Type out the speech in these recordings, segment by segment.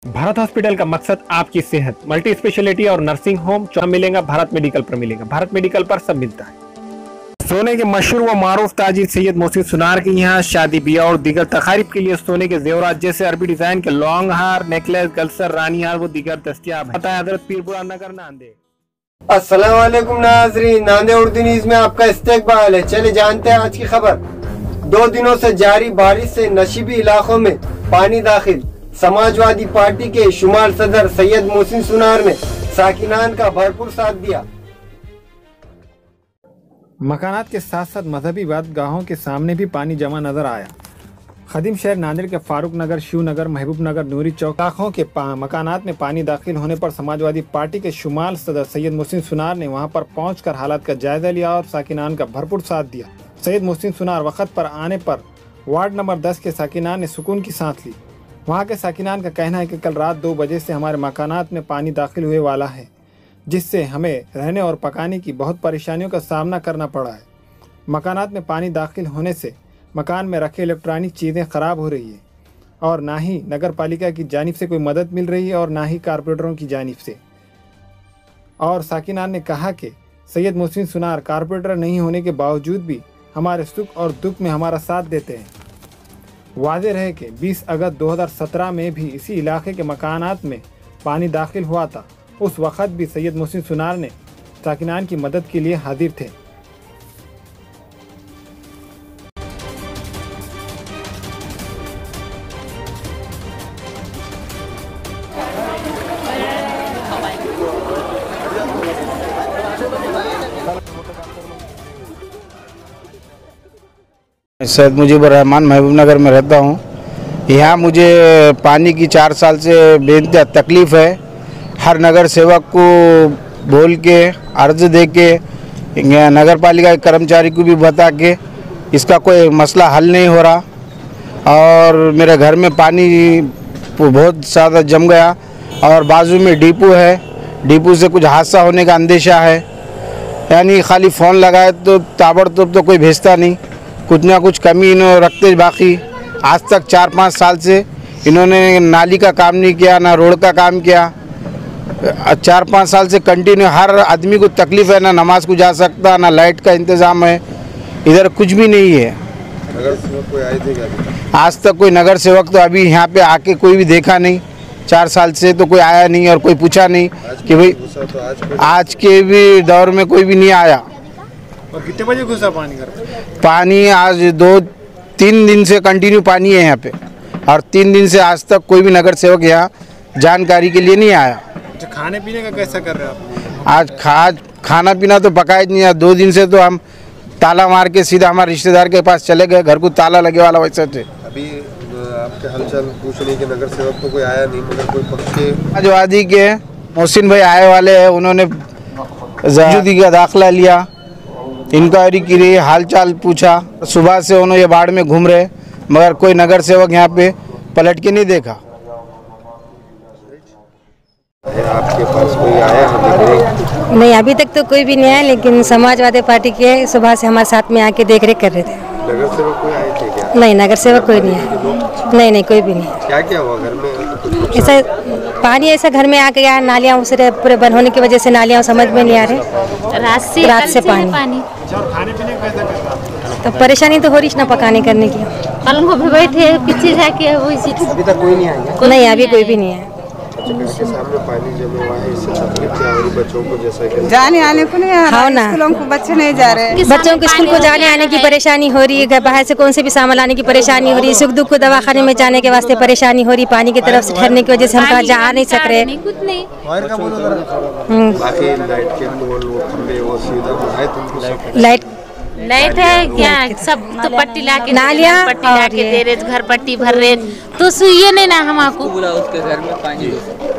Bharat hospital का मकसद आपकी सेहत, मल्टी स्पेशलिटी और नर्सिंग होम मिलेगा। भारत मेडिकल पर मिलेगा। भारत मेडिकल पर सब मिलता है। सोने के मशहूर व मारूफ ताजिर सैयद मोहसिन सुनार के यहाँ शादी ब्याह और दीगर तकारीब के लिए सोने के जेवरात जैसे अरबी डिजाइन के लॉन्ग हार, नेकलेस, गलसर, रानी हार वो दीगर दस्तियाब है। हजरत पीरपुरा नगर, नांदेड़। अस्सलाम वालेकुम नाज़रीन, नांदेड़ उर्दू न्यूज़ में आपका इस्तकबाल है। चले जानते हैं आज की खबर। 2 दिनों से जारी बारिश से नशीबी इलाकों में पानी दाखिल। समाजवादी पार्टी के शुमार सदर सैयद मोहसिन सुनार ने साकिनान का भरपूर साथ दिया। मकानात के साथ साथ मजहबी वादगाहों के सामने भी पानी जमा नजर आया। खदीम शहर नांदेड़ के फारूक नगर, शिव नगर, महबूब नगर, नूरी चौक इलाकों के मकानात में पानी दाखिल होने पर समाजवादी पार्टी के शुमार सदर सैयद मोहसिन सुनार ने वहां पर पहुंचकर हालात का जायजा लिया और साकिनान का भरपूर साथ दिया। सैयद मोहसिन सुनार वक्त पर आने पर वार्ड नंबर 10 के साकिनान ने सुकून की सांस ली। वहाँ के साकिनान का कहना है कि कल रात 2 बजे से हमारे मकानात में पानी दाखिल हुए वाला है, जिससे हमें रहने और पकाने की बहुत परेशानियों का सामना करना पड़ा है। मकानात में पानी दाखिल होने से मकान में रखे इलेक्ट्रॉनिक चीज़ें ख़राब हो रही है और ना ही नगर पालिका की जानिब से कोई मदद मिल रही है और ना ही कारपोरेटरों की जानिब से। और साकिनान ने कहा कि सैयद मोहसिन सुनार कारपोरेटर नहीं होने के बावजूद भी हमारे सुख और दुख में हमारा साथ देते हैं। वाज़ेह रहे कि 20 अगस्त 2017 में भी इसी इलाके के मकानात में पानी दाखिल हुआ था। उस वक़्त भी सैयद मोहसिन सुनार ने साकिनान की मदद के लिए हाजिर थे। सैयद मुजीबुर रहमान महबूब नगर में रहता हूँ। यहाँ मुझे पानी की 4 साल से बेइंतहा तकलीफ़ है। हर नगर सेवक को बोल के अर्ज दे के नगर पालिका के कर्मचारी को भी बता के इसका कोई मसला हल नहीं हो रहा और मेरे घर में पानी बहुत ज़्यादा जम गया और बाजू में डिपो है। डिपो से कुछ हादसा होने का अंदेशा है। यानी खाली फ़ोन लगाए तो ताबड़तोड़ तो कोई भेजता नहीं, कुछ ना कुछ कमी इन्होंने रखते। बाकी आज तक 4-5 साल से इन्होंने नाली का काम नहीं किया, ना रोड का काम किया। 4-5 साल से कंटिन्यू हर आदमी को तकलीफ़ है, ना नमाज को जा सकता, ना लाइट का इंतज़ाम है। इधर कुछ भी नहीं है। नगर सेवक कोई आए थे क्या? आज तक कोई नगर सेवक तो अभी यहाँ पे आके कोई भी देखा नहीं। 4 साल से तो कोई आया नहीं और कोई पूछा नहीं कि भाई तो आज के भी दौर में कोई भी नहीं आया। और कितने बजे घुसा पानी घर? पानी आज 2-3 दिन से कंटिन्यू पानी है यहाँ पे और 3 दिन से आज तक कोई भी नगर सेवक यहाँ जानकारी के लिए नहीं आया। अच्छा, खाने पीने का कैसा कर रहे हैं आप? आज खाना पीना तो पकाया नहीं है। 2 दिन से तो हम ताला मार के सीधा हमारे रिश्तेदार के पास चले गए। घर को ताला लगे वाला वैसे थे। अभी आपके हालचाल पूछने के नगर सेवक तो कोई आया नहीं, मगर कोई पक्के समाजवादी के मोहसिन भाई आए वाले हैं। उन्होंने मौजूदगी का दाखिला लिया, इंक्वायरी की रही, हाल चाल पूछा। सुबह से उन्होंने ये बाढ़ में घूम रहे मगर कोई नगर सेवक यहाँ पे पलट के नहीं देखा। आपके पास कोई आया है? नहीं, अभी तक तो कोई भी नहीं आया, लेकिन समाजवादी पार्टी के सुबह से हमारे साथ में आके देख रेख कर रहे थे। नगर सेवक कोई आए थे क्या? नहीं, नगर सेवक कोई नहीं आया। नहीं, कोई भी नहीं। क्या क्या हुआ घर में? ऐसा पानी ऐसा घर में आ गया, नालियाँ उसे पूरे बंद होने की वजह से नालियाँ समझ में नहीं आ रहे। रात से पानी। खाने पीने का कैसा करता? तो परेशानी तो हो रही ना पकाने करने की। कल को भी बैठे पीछे जाके वही चीज। अभी तक कोई नहीं आया? नहीं, अभी कोई भी नहीं है। घर के सामने पानी जमे हुआ है, इससे तकलीफ क्या हो रही बच्चों को? जैसा कि जाने आने को नहीं आ रहा, हाँ ना। स्कूलों को बच्चे नहीं जा रहे। बच्चों को स्कूल को जाने आने की परेशानी हो रही है। बाहर से कौन से भी सामान लाने की परेशानी हो रही है। सुख दुख को दवाखाने में जाने के वास्ते परेशानी हो रही। पानी की तरफ से ठहरने की वजह से हम कहाँ जा नहीं सक रहे। कुछ नहीं। बाकी लाइट के पोल वो खंबे वो सीधा है तुमको? लाइट है क्या? सब तो पट्टी ला के नालियाँ पट्टी ला के दे रहे, घर पट्टी भर रहे, तो ये नहीं ना हमको। उसके घर में पानी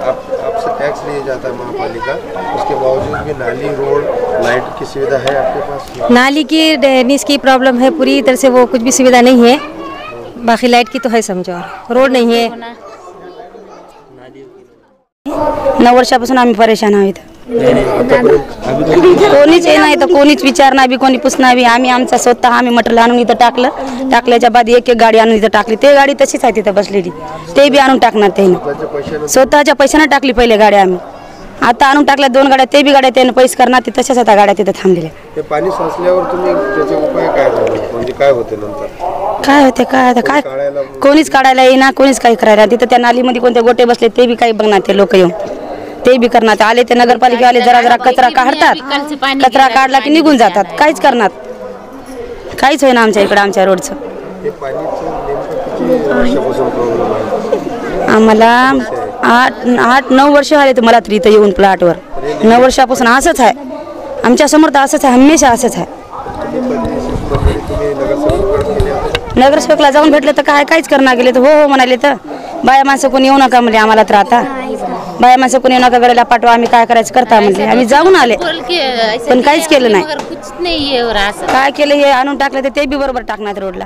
आपसे टैक्स लिया जाता है महापालिका, उसके बावजूद भी नाली, रोड, लाइट की सुविधा है आपके पास? नाली की ड्रेनेज की प्रॉब्लम है, पूरी तरह से वो कुछ भी सुविधा नहीं है। बाकी लाइट की तो है समझो, रोड नहीं है। 9 वर्षापासून आम्ही परेशान आहोत। कोणीच हे नाही तर कोणीच विचारणार बी कोणी पुसणार बी. आम्ही आमचा स्वतः आम्ही मटेरियल आणून इथं टाकल्याच्या बाद एक गाडी आणून इथं टाकली. ते गाडी तशीच आहे तिथं बसलेली, ते बी आणून टाकणार त्याने स्वतःच्या पैशाने टाकली. पहिले गाड्या आम्ही आता आणून टाकल्या 2 गाड्या, ते बी गाड्या त्याने पैसे करणार. ते तशाच आता गाड्या तिथं थांबलेल्या. ते पाणी साचल्यावर तुम्ही त्याचे उपाय काय म्हणजे काय होते नंतर? काय होते काय कोणीच काढायला येईना, कोणीच काही करायला. तिथं त्या नालीमध्ये कोणते गोटे बसले ते बी काही बघणार. ते लोक येऊन ते बी करणार. आले ते नगरपालिकेवाले जरा कचरा काढतात, कचरा काढला की निघून जातात. काहीच करणार काहीच होईना आमच्या इकडे आमच्या रोडचं. आम्हाला 8-9 वर्ष झाले तर मला तरी इथं येऊन प्लॉटवर 9 वर्षापासून असंच आहे. आमच्या समोर तर असंच आहे, हमेशा असंच आहे. नगरसेवकला जाऊन भेटले तर काहीच करणार गेले तर हो म्हणाले तर बाया माणसं कोणी येऊ नका म्हणजे आम्हाला तर आता बाया माणसं कोणी येऊ नका गड्याला पाठवा आम्ही काय करायचं करता म्हणजे. आम्ही जाऊन आले पण काहीच केलं नाही. काय केलं हे आणून टाकलं तर ते बी बरोबर टाकणार रोडला.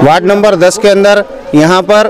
वार्ड नंबर 10 के अंदर यहाँ पर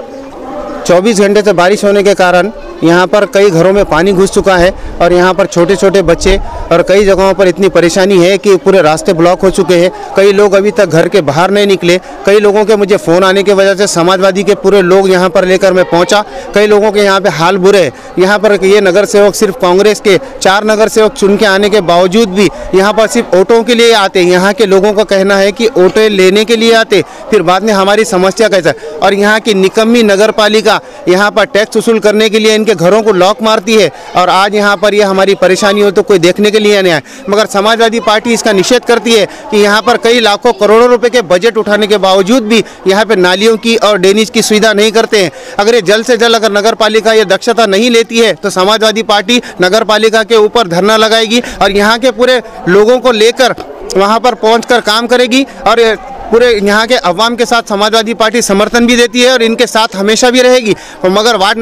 24 घंटे से बारिश होने के कारण यहाँ पर कई घरों में पानी घुस चुका है और यहाँ पर छोटे छोटे बच्चे और कई जगहों पर इतनी परेशानी है कि पूरे रास्ते ब्लॉक हो चुके हैं. कई लोग अभी तक घर के बाहर नहीं निकले. कई लोगों के मुझे फ़ोन आने की वजह से समाजवादी के पूरे लोग यहाँ पर लेकर मैं पहुँचा. कई लोगों के यहाँ पे हाल बुरे हैं. यहाँ पर ये नगर सेवक सिर्फ कांग्रेस के 4 नगर सेवक चुन के आने के बावजूद भी यहाँ पर सिर्फ ऑटो के लिए आते. यहाँ के लोगों का कहना है कि ऑटो लेने के लिए आते, फिर बाद में हमारी समस्या कैसा. और यहाँ की निकम्मी नगर पालिका यहाँ पर टैक्स वसूल करने के लिए इनके घरों को लॉक मारती है. और आज यहाँ पर ये हमारी परेशानी हो तो कोई देखने के लिए नहीं आए. मगर समाजवादी पार्टी इसका निषेध करती है कि यहाँ पर कई लाखों करोड़ों रुपए के बजट उठाने के बावजूद भी यहाँ पे नालियों की और ड्रेनेज की सुविधा नहीं करते हैं. अगर ये जल्द से जल्द अगर नगर पालिका ये दक्षता नहीं लेती है तो समाजवादी पार्टी नगर पालिका के ऊपर धरना लगाएगी और यहाँ के पूरे लोगों को लेकर वहाँ पर पहुँच काम करेगी. और पूरे यहाँ के अवाम के साथ समाजवादी पार्टी समर्थन भी देती है और इनके साथ हमेशा भी रहेगी. मगर वार्ड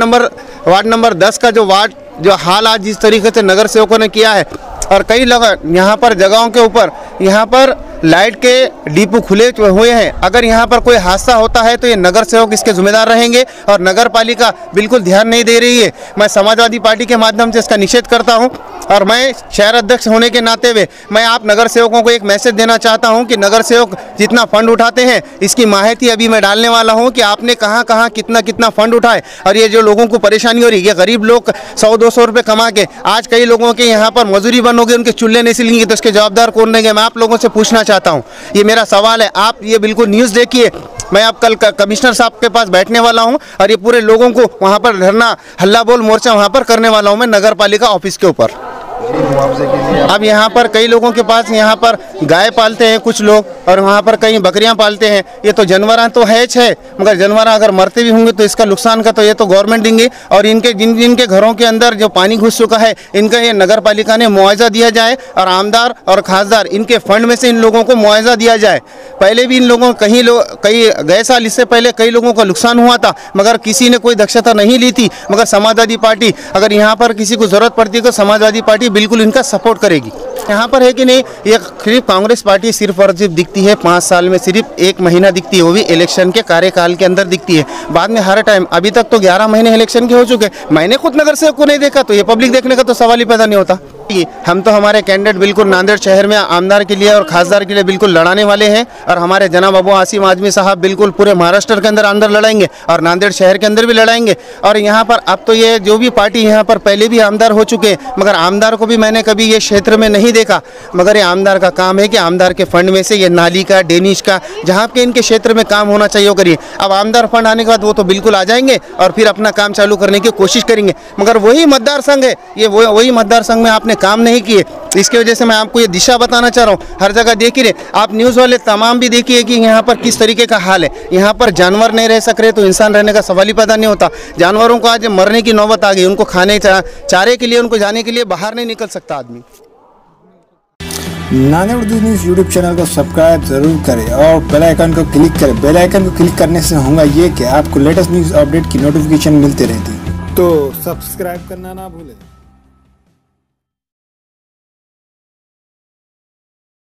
नंबर 10 का जो हाल आज जिस तरीके से नगर सेवकों ने किया है और कई लोग यहाँ पर जगहों के ऊपर यहाँ पर लाइट के डिपो खुले हुए हैं. अगर यहाँ पर कोई हादसा होता है तो ये नगर सेवक इसके जिम्मेदार रहेंगे और नगर पालिका बिल्कुल ध्यान नहीं दे रही है. मैं समाजवादी पार्टी के माध्यम से इसका निषेध करता हूँ और मैं शहर अध्यक्ष होने के नाते हुए मैं आप नगर सेवकों को एक मैसेज देना चाहता हूँ कि नगर सेवक जितना फंड उठाते हैं इसकी माहिती अभी मैं डालने वाला हूँ कि आपने कहाँ कितना फंड उठाए. और ये जो लोगों को परेशानी हो रही है, ये गरीब लोग 100-200 रुपये कमा के आज कई लोगों के यहाँ पर मजदूरी बंद हो गई, उनके चूल्हे नहीं सिलेंगे तो इसके जवाबदार कौन रहेंगे. मैं आप लोगों से पूछना चाहता हूँ, ये मेरा सवाल है. आप ये बिल्कुल न्यूज़ देखिए. मैं अब कल कमिश्नर साहब के पास बैठने वाला हूं और ये पूरे लोगों को वहां पर धरना हल्ला बोल मोर्चा वहां पर करने वाला हूं मैं नगर पालिका ऑफिस के ऊपर. अब यहाँ पर कई लोगों के पास यहाँ पर गाय पालते हैं कुछ लोग और वहाँ पर कई बकरियाँ पालते हैं. ये तो जानवर तो है मगर जानवर अगर मरते भी होंगे तो इसका नुकसान का तो ये तो गवर्नमेंट देंगे. और इनके जिनके घरों के अंदर जो पानी घुस चुका है इनका ये नगर पालिका ने मुआवजा दिया जाए और आमदार और खासदार इनके फंड में से इन लोगों को मुआवजा दिया जाए. पहले भी इन लोगों कई गए साल इससे पहले कई लोगों का नुकसान हुआ था मगर किसी ने कोई दक्षता नहीं ली थी. मगर समाजवादी पार्टी अगर यहाँ पर किसी को ज़रूरत पड़ती है तो समाजवादी पार्टी बिल्कुल इनका सपोर्ट करेगी. यहाँ पर है कि नहीं, ये सिर्फ कांग्रेस पार्टी सिर्फ और सिर्फ दिखती है 5 साल में सिर्फ 1 महीना दिखती है, वो भी इलेक्शन के कार्यकाल के अंदर दिखती है. बाद में हर टाइम अभी तक तो 11 महीने इलेक्शन के हो चुके. मैंने खुद नगर सेवक को नहीं देखा तो ये पब्लिक देखने का तो सवाल ही पैदा नहीं होता. हम तो हमारे कैंडिडेट बिल्कुल नांदेड़ शहर में आमदार के लिए और खासदार के लिए बिल्कुल लड़ाने वाले हैं और हमारे जनाब अबू आसिम आजमी साहब बिल्कुल पूरे महाराष्ट्र के अंदर लड़ाएंगे और नांदेड़ शहर के अंदर भी लड़ाएंगे. और यहाँ पर अब तो ये जो भी पार्टी यहाँ पर पहले भी आमदार हो चुके हैं मगर आमदार को भी मैंने कभी ये क्षेत्र में नहीं देखा. मगर ये आमदार का काम है कि आमदार के फंड में से ये नाली का ड्रेनेज का जहाँ के इनके क्षेत्र में काम होना चाहिए वो करिए. अब आमदार फंड आने के बाद वो तो बिल्कुल आ जाएंगे और फिर अपना काम चालू करने की कोशिश करेंगे. मगर वही मतदार संघ है, ये वही मतदार संघ में आपने काम नहीं किए. इसकी वजह से मैं आपको ये दिशा बताना चाह रहा हूँ. हर जगह देखिए, आप न्यूज़ वाले तमाम भी देखिए कि यहाँ पर किस तरीके का हाल है. यहाँ पर जानवर नहीं रह सक रहे तो इंसान रहने का सवाल ही पैदा नहीं होता. जानवरों को आज मरने की नौबत आ गई. उनको खाने चारे के लिए उनको जाने के लिए बाहर नहीं निकल सकता आदमी. Nanded Urdu news YouTube channel को सब्सक्राइब जरूर करें और बेल आइकन को क्लिक करें. बेल आइकन को क्लिक करने से होगा ये कि आपको लेटेस्ट न्यूज़ अपडेट की नोटिफिकेशन मिलती रहती है. तो सब्सक्राइब करना ना भूलें.